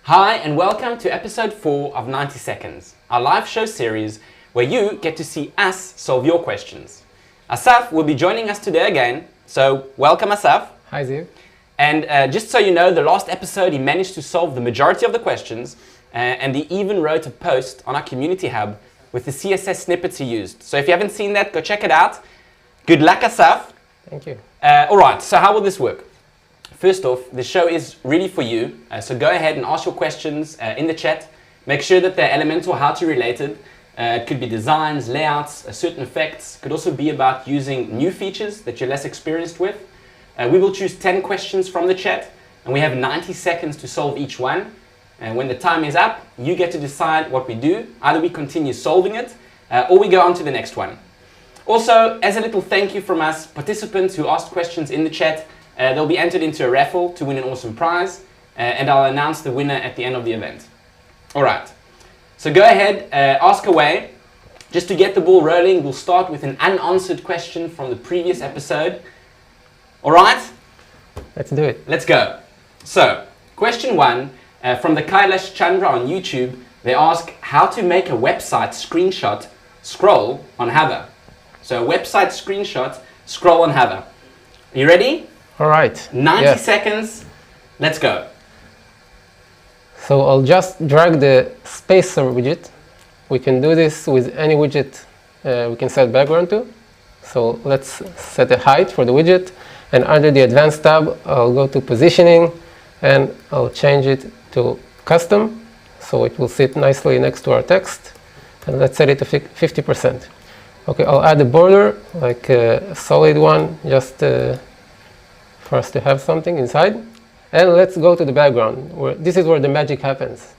Hi and welcome to episode 4 of 90 Seconds, our live show series where you get to see us solve your questions. Asaf will be joining us today again, so welcome Asaf. Hi Ziv. And just so you know, the last episode he managed to solve the majority of the questions and he even wrote a post on our community hub with the CSS snippets he used. So if you haven't seen that, go check it out. Good luck Asaf. Thank you. Alright, so how will this work? First off, the show is really for you, so go ahead and ask your questions in the chat. Make sure that they're Elementor how to related. It could be designs, layouts, certain effects. It could also be about using new features that you're less experienced with. We will choose 10 questions from the chat and we have 90 seconds to solve each one. And when the time is up, you get to decide what we do. Either we continue solving it or we go on to the next one. Also, as a little thank you from us, participants who asked questions in the chat, they'll be entered into a raffle to win an awesome prize, and I'll announce the winner at the end of the event. Alright, so go ahead, ask away. Just to get the ball rolling, we'll start with an unanswered question from the previous episode. Alright? Let's do it. Let's go. So, question 1, from the Kailash Chandra on YouTube, they ask how to make a website screenshot scroll on hover. So, a website screenshot scroll on hover. Are you ready? All right. 90 seconds. Let's go. So I'll just drag the spacer widget. We can do this with any widget we can set background to. So let's set a height for the widget. And under the advanced tab, I'll go to positioning and I'll change it to custom. So it will sit nicely next to our text. And let's set it to 50%. Okay, I'll add a border, like a solid one, just for us to have something inside. And let's go to the background. This is where the magic happens.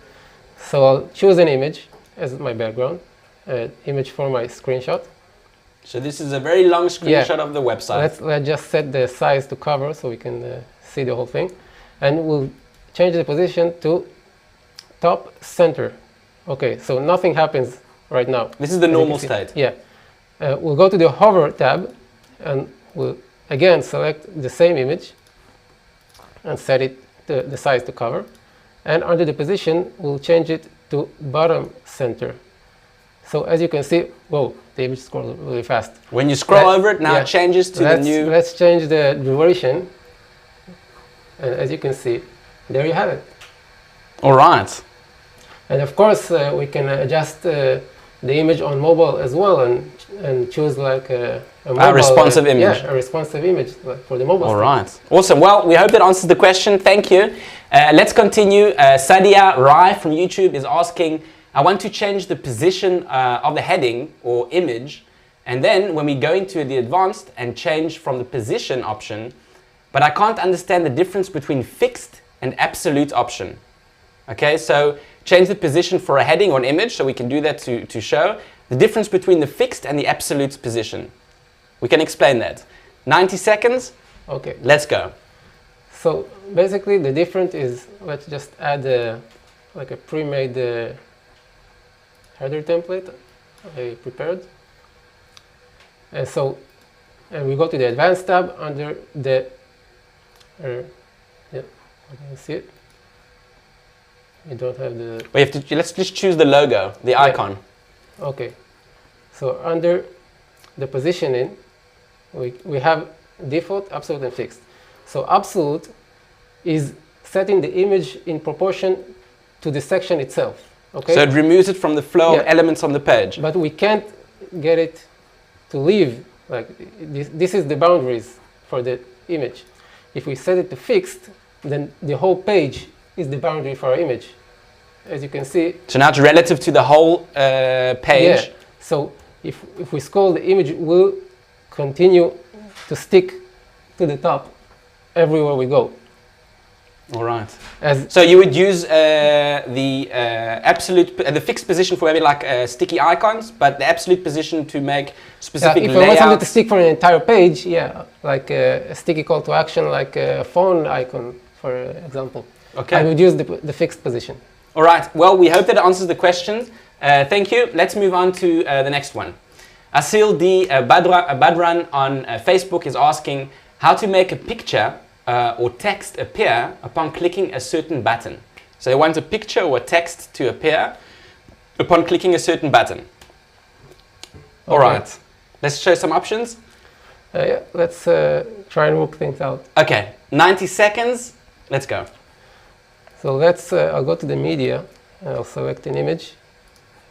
So I'll choose an image as my background, an image for my screenshot. So this is a very long screenshot of the website. Let's just set the size to cover so we can see the whole thing. And we'll change the position to top center. Okay, so nothing happens right now. This is the normal state. Yeah. We'll go to the hover tab and we'll again select the same image and set it to the size to cover. And under the position, we'll change it to bottom center. So as you can see, whoa, the image scrolls really fast. When you scroll over it, now it changes to the new... Let's change the duration. And as you can see, there you have it. All right. And of course, we can adjust the image on mobile as well and choose like a responsive image. Yeah, a responsive image for the mobile. All right. Awesome. Well, we hope that answers the question. Thank you. Let's continue. Sadia Rai from YouTube is asking, I want to change the position of the heading or image. And then when we go into the advanced and change from the position option, but I can't understand the difference between fixed and absolute option. Okay, so change the position for a heading or an image, so we can do that to show the difference between the fixed and the absolute position. We can explain that. 90 seconds. Okay. Let's go. So basically the difference is, let's just add like a pre-made header template I prepared. And we go to the advanced tab under the, yeah, you can see it. You don't have the... We have to, let's just choose the logo, the icon. Okay. So under the positioning, we have default, absolute, and fixed. So absolute is setting the image in proportion to the section itself. Okay? So it removes it from the flow of elements on the page. But we can't get it to leave. Like this is the boundaries for the image. If we set it to fixed, then the whole page is the boundary for our image, as you can see. So now it's relative to the whole page. Yeah. So if we scroll, the image will continue to stick to the top everywhere we go. All right. So you would use the absolute, the fixed position for maybe like sticky icons, but the absolute position to make specific layouts. If I want something to stick for an entire page, yeah, like a sticky call to action, like a phone icon, for example. Okay. I would use the fixed position. All right. Well, we hope that answers the question. Thank you. Let's move on to the next one. Asil D. Badran on Facebook is asking how to make a picture or text appear upon clicking a certain button. So they want a picture or a text to appear upon clicking a certain button. All right, let's show some options. Yeah, let's try and work things out. Okay, 90 seconds, let's go. So let's, I'll go to the media, and I'll select an image.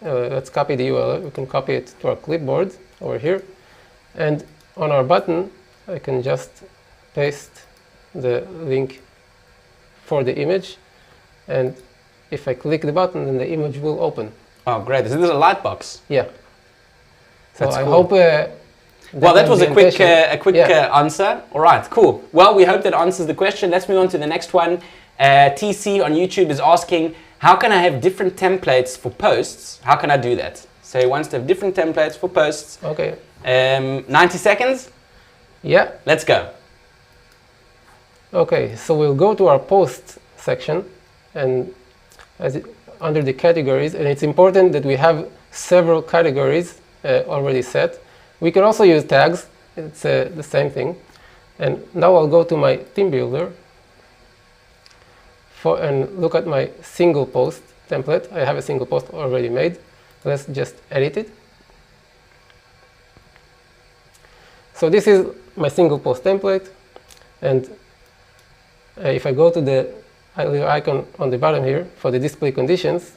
Let's copy the URL. We can copy it to our clipboard over here. And on our button, I can just paste the link for the image. And if I click the button, then the image will open. Oh, great. This is a light box. Yeah. So That's I cool. hope... well, that was a quick yeah. answer. All right, cool. Well, we hope that answers the question. Let's move on to the next one. TC on YouTube is asking, how can I have different templates for posts? How can I do that? So he wants to have different templates for posts. Okay. 90 seconds? Yeah. Let's go. Okay, so we'll go to our post section and under the categories, and it's important that we have several categories already set. We can also use tags, it's the same thing. And now I'll go to my theme builder and look at my single post template. I have a single post already made. Let's just edit it. So this is my single post template, and if I go to the little icon on the bottom here for the display conditions,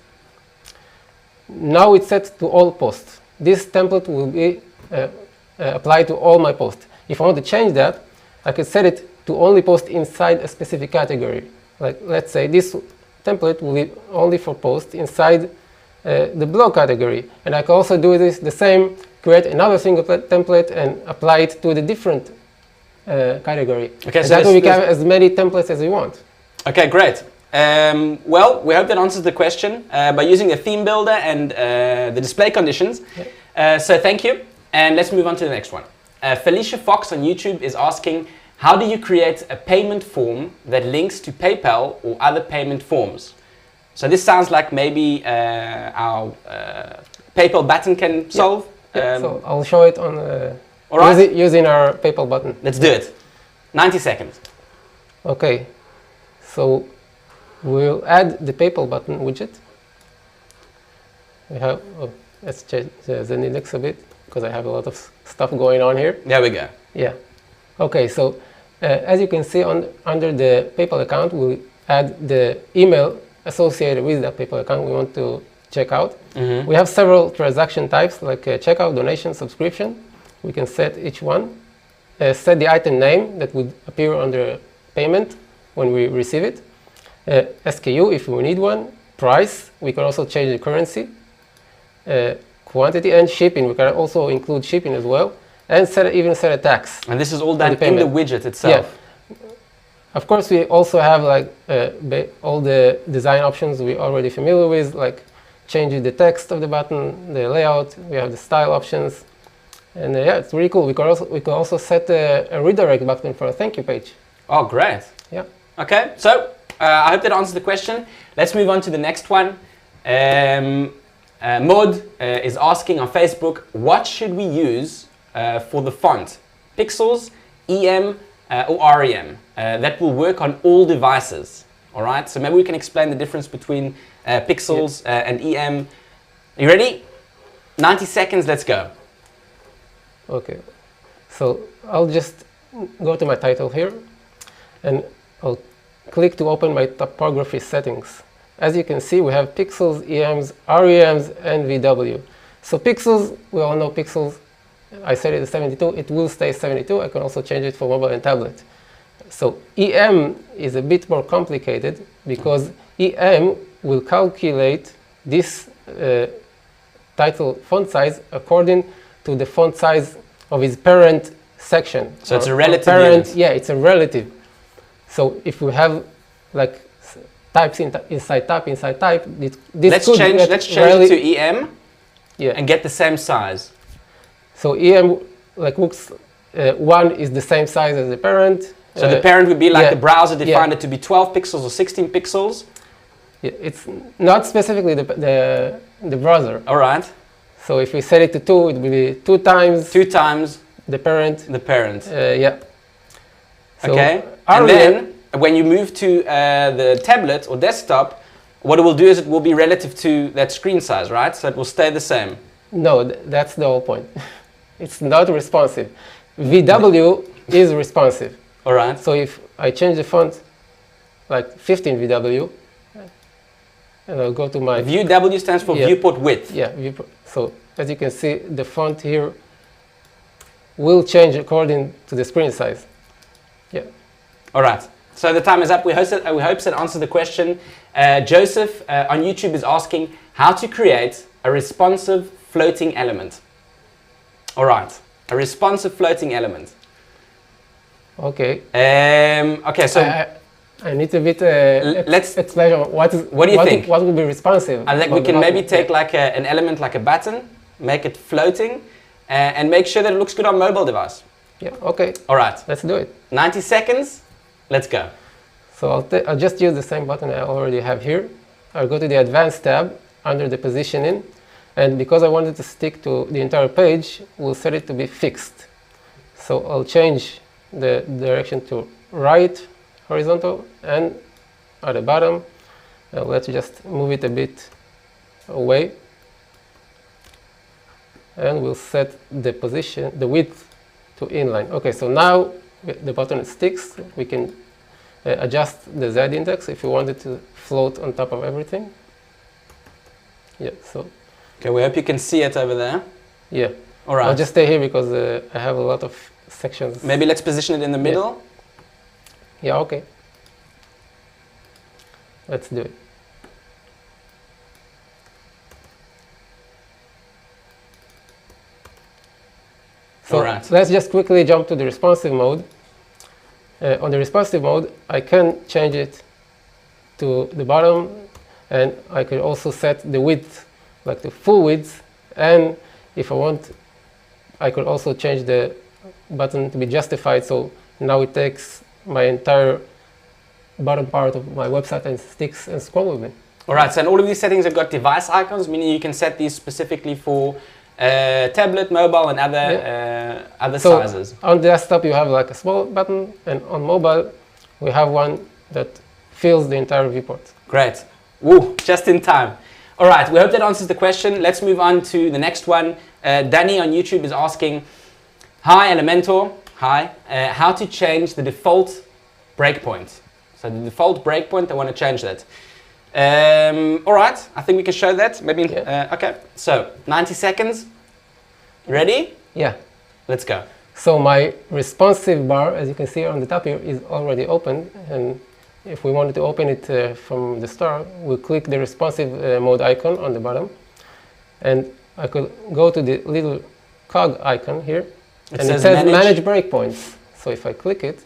now it's set to all posts. This template will be applied to all my posts. If I want to change that, I could set it to only post inside a specific category. Like, let's say this template will be only for posts inside the blog category. And I can also do this the same, create another single template and apply it to the different category. Okay, so that way we can have as many templates as we want. Okay, great. Well, we hope that answers the question by using a theme builder and the display conditions. Yeah. So thank you. And let's move on to the next one. Felicia Fox on YouTube is asking, how do you create a payment form that links to PayPal or other payment forms? So this sounds like maybe our PayPal button can solve. Yeah, so I'll show it on all right. using our PayPal button. Let's do it. 90 seconds. Okay, so we'll add the PayPal button widget. We have, let's change the index a bit because I have a lot of stuff going on here. There we go. Yeah. Okay, so as you can see under the PayPal account, we'll add the email associated with that PayPal account we want to check out. Mm-hmm. We have several transaction types like checkout, donation, subscription. We can set each one. Set the item name that would appear under payment when we receive it. SKU if we need one. Price, we can also change the currency. Quantity and shipping, we can also include shipping as well. And even set a tax. And this is all done in the widget itself? Yeah. Of course, we also have like all the design options we're already familiar with, like changing the text of the button, the layout, we have the style options. And yeah, it's really cool. We can also set a redirect button for a thank you page. Oh, great. Yeah. Okay, so I hope that answers the question. Let's move on to the next one. Maud is asking on Facebook, what should we use for the font? Pixels, EM, or REM? That will work on all devices. All right, so maybe we can explain the difference between pixels and EM. Are you ready? 90 seconds, let's go. Okay, so I'll just go to my title here and I'll click to open my typography settings. As you can see, we have pixels, EMs, REMs, and VW. So pixels, we all know pixels. I set it to 72, it will stay 72. I can also change it for mobile and tablet. So EM is a bit more complicated because EM will calculate this title font size according to the font size of its parent section. So it's a relative unit. Yeah, it's a relative. So if we have like types inside type, this let's change it to EM and get the same size. So EM like looks, 1 is the same size as the parent. So the parent would be like the browser defined it to be 12 pixels or 16 pixels. Yeah, it's not specifically the browser. All right. So if we set it to 2, it will be 2 times the parent. The parent. Yeah. So okay. And then when you move to the tablet or desktop, What it will do is it will be relative to that screen size, right? So it will stay the same. No, that's the whole point. It's not responsive. VW is responsive. All right. So if I change the font, like 15 VW, and I'll go to my... View W stands for viewport width. Yeah, viewport. So as you can see, the font here will change according to the screen size. Yeah. All right. So the time is up. We hope that answers the question. Joseph on YouTube is asking how to create a responsive floating element. All right. A responsive floating element. Okay. Okay. So I need a bit let's explain what do you think? What would be responsive? I think we can maybe take like an element like a button, make it floating, and make sure that it looks good on mobile device. Yeah. Okay. All right. Let's do it. 90 seconds. Let's go. So I'll just use the same button I already have here. I'll go to the Advanced tab under the Positioning, and because I wanted to stick to the entire page, we'll set it to be fixed. So I'll change the direction to right, horizontal, and at the bottom, let's just move it a bit away, and we'll set the position, the width, to inline. Okay, so now the button sticks. We can adjust the Z index if we want it to float on top of everything. Yeah, so. Okay, we hope you can see it over there. Yeah. All right. I'll just stay here because I have a lot of sections. Maybe let's position it in the middle. Yeah, okay. Let's do it. So all right. Let's just quickly jump to the responsive mode. On the responsive mode, I can change it to the bottom, and I can also set the width, like the full width, and if I want, I could also change the button to be justified, so now it takes my entire bottom part of my website and sticks and scroll with me. All right, so and all of these settings have got device icons, meaning you can set these specifically for tablet, mobile, and other sizes. On desktop you have like a small button, and on mobile we have one that fills the entire viewport. Great. Woo, just in time. All right, we hope that answers the question. Let's move on to the next one. Danny on YouTube is asking, hi Elementor, hi, how to change the default breakpoint. So the default breakpoint, I want to change that. All right, I think we can show that. Maybe. Yeah. Okay, so 90 seconds. Ready? Yeah. Let's go. So my responsive bar, as you can see on the top here, is already open, and if we wanted to open it from the start, we'll click the responsive mode icon on the bottom, and I could go to the little cog icon here, and it says manage breakpoints. So if I click it,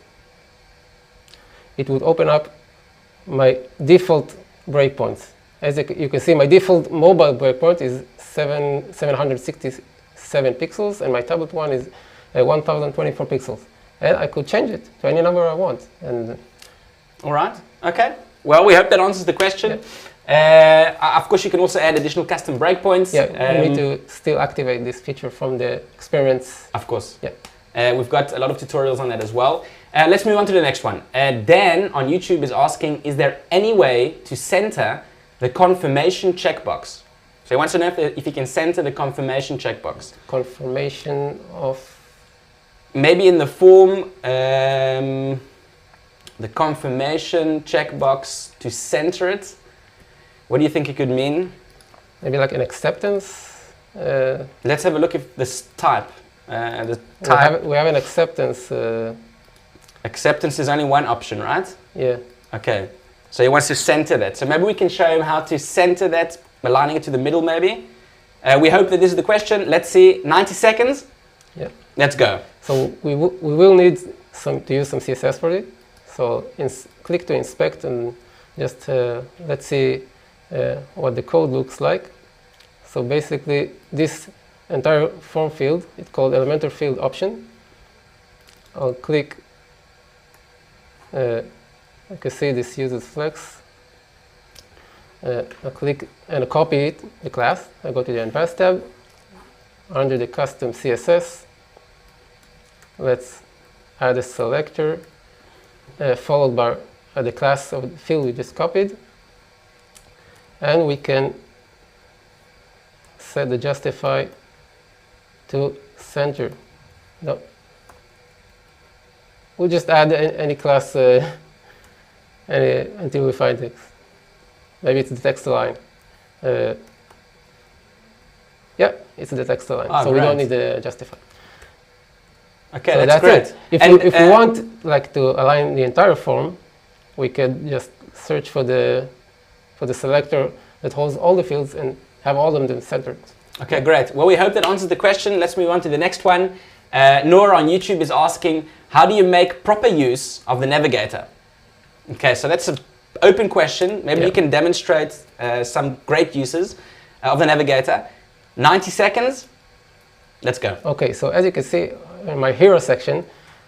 it would open up my default breakpoints. As you can see, my default mobile breakpoint is 767 pixels, and my tablet one is 1024 pixels. And I could change it to any number I want. And all right. Okay. Well, we hope that answers the question. Yeah. Of course, you can also add additional custom breakpoints. Yeah, you need to still activate this feature from the experience. Of course. Yeah. We've got a lot of tutorials on that as well. Let's move on to the next one. Dan on YouTube is asking, is there any way to center the confirmation checkbox? So he wants to know if he can center the confirmation checkbox. Confirmation of? Maybe in the form, the confirmation checkbox to center it. What do you think it could mean? Maybe like an acceptance? Let's have a look at this type. We have an acceptance. Acceptance is only one option, right? Yeah. Okay. So he wants to center that. So maybe we can show him how to center that, aligning it to the middle maybe. We hope that this is the question. Let's see, 90 seconds. Yeah. Let's go. So we will need to use some CSS for it. So click to inspect and just let's see what the code looks like. So basically this entire form field, it's called Elementor field option. I'll click, you can see this uses flex. I click and copy it, the class. I go to the Advanced tab. Under the custom CSS, let's add a selector followed by the class of the field we just copied. and we can set the justify to center. No. We'll just add any class until we find it. Maybe it's the text align. Yeah, it's the text align. Oh, so great. we don't need the justify. Okay, so that's great. It. If we want like to align the entire form, we could just search for the selector that holds all the fields and have all of them centered. Okay, great. Well, we hope that answers the question. Let's move on to the next one. Nora on YouTube is asking, how do you make proper use of the Navigator? Okay, so that's an open question. Maybe you can demonstrate some great uses of the Navigator. 90 seconds. Let's go. Okay, so as you can see in my hero section,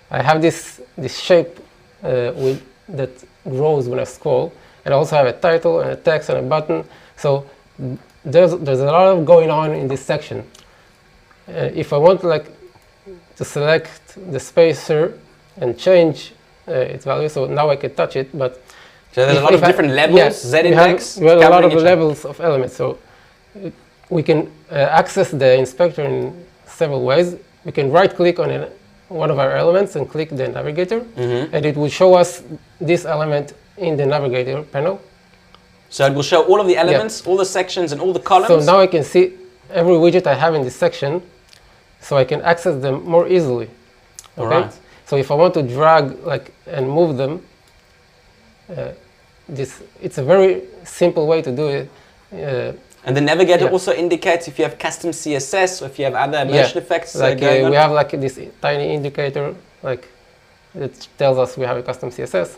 I have this shape that grows when I scroll, and I also have a title and a text and a button. So there's a lot of going on in this section. If I want to select the spacer and change its value, so now I can touch it, but so there's a lot of different levels, Z-index. We have a lot of levels of elements, so we can access the inspector in several ways. We can right-click on one of our elements and click the Navigator, and it will show us this element in the Navigator panel. So it will show all of the elements, all the sections, and all the columns. So now I can see every widget I have in this section, so I can access them more easily. Okay? All right. So if I want to drag and move them, it's a very simple way to do it. And the Navigator also indicates if you have custom CSS or if you have other motion effects going on. We have this tiny indicator that tells us we have a custom CSS.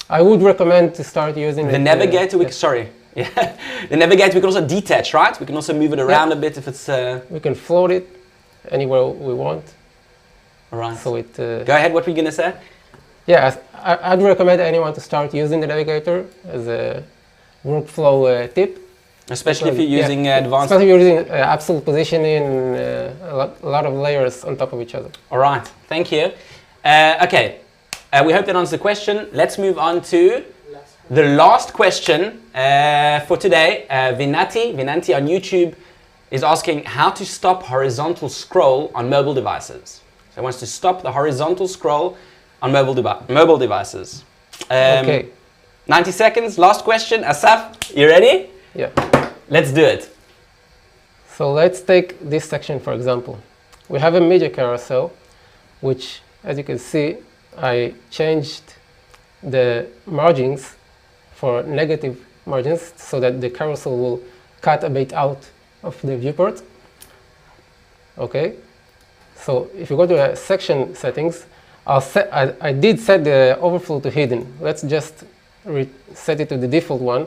I would recommend to start using the Navigator. The Navigator we can also detach, right? We can also move it around a bit if it's. We can float it anywhere we want. All right. So it. Go ahead. What were you gonna say? Yeah, I'd recommend anyone to start using the Navigator as a workflow tip. Especially if you're using advanced. Especially if you're using absolute positioning, a lot of layers on top of each other. All right. Thank you. Okay. We hope that answers the question. Let's move on to the last question for today. Vinati on YouTube is asking how to stop horizontal scroll on mobile devices. So he wants to stop the horizontal scroll on mobile devices. Okay. 90 seconds. Last question. Asaf, you ready? Yeah. Let's do it. So let's take this section for example. We have a media carousel, which, as you can see, I changed the margins for negative margins so that the carousel will cut a bit out of the viewport. Okay. So if you go to section settings, I did set the overflow to hidden. Let's just set it to the default one.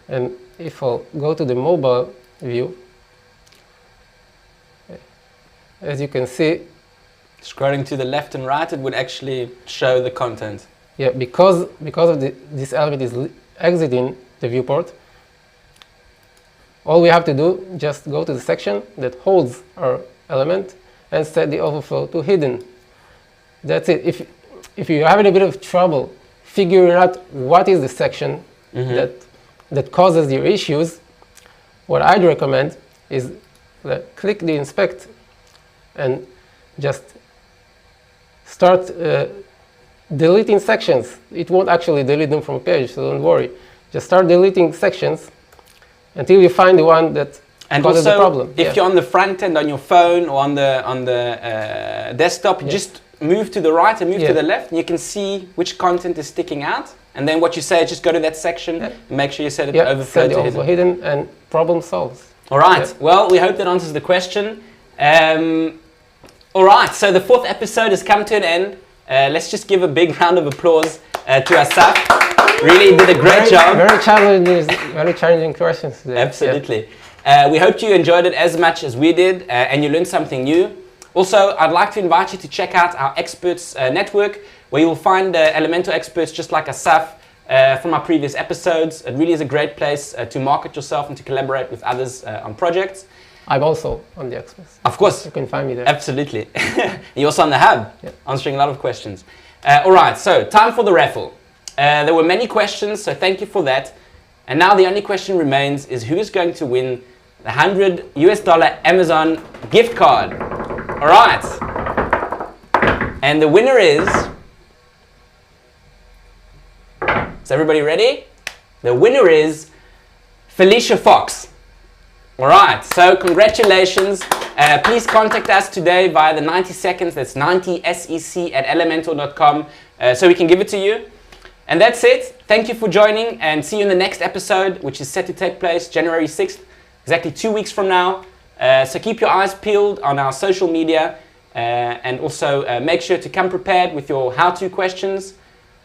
And if I'll go to the mobile view, as you can see, scrolling to the left and right, it would actually show the content. Yeah, because of this element is exiting the viewport, all we have to do just go to the section that holds our element and set the overflow to hidden. That's it. If you're having a bit of trouble figuring out what is the section that causes your issues, what I'd recommend is click the inspect and just start deleting sections. It won't actually delete them from a page, so don't worry. Just start deleting sections until you find the one that causes the problem. If you're on the front end on your phone or on the desktop, just move to the right and move to the left, and you can see which content is sticking out. And then what you say is just go to that section and make sure you set it overflow to hidden, and problem solves. All right. Well, we hope that answers the question. All right. So the 4th episode has come to an end. Let's just give a big round of applause to Asaf. Really did a great job. Very challenging questions today. Absolutely. We hope you enjoyed it as much as we did and you learned something new. Also, I'd like to invite you to check out our experts network, where you'll find Elementor experts just like Asaf from our previous episodes. It really is a great place to market yourself and to collaborate with others on projects. I'm also on the experts. Of course. You can find me there. Absolutely. You're also on the hub, answering a lot of questions. All right, so time for the raffle. There were many questions, so thank you for that. And now the only question remains is who is going to win the $100 Amazon gift card. All right. And the winner is everybody ready? The winner is Felicia Fox. All right, so congratulations. Please contact us today via the 90 seconds, that's 90sec at elementor.com, so we can give it to you. And that's it. Thank you for joining, and see you in the next episode, which is set to take place January 6th, exactly 2 weeks from now. So keep your eyes peeled on our social media, and also make sure to come prepared with your how-to questions.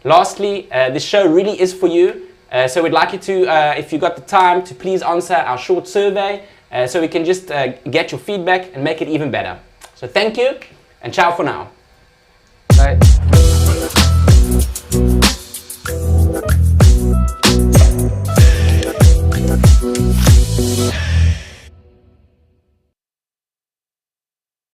Lastly, this show really is for you, so we'd like you to, if you got the time, to please answer our short survey, so we can just get your feedback and make it even better. So thank you, and ciao for now. Bye.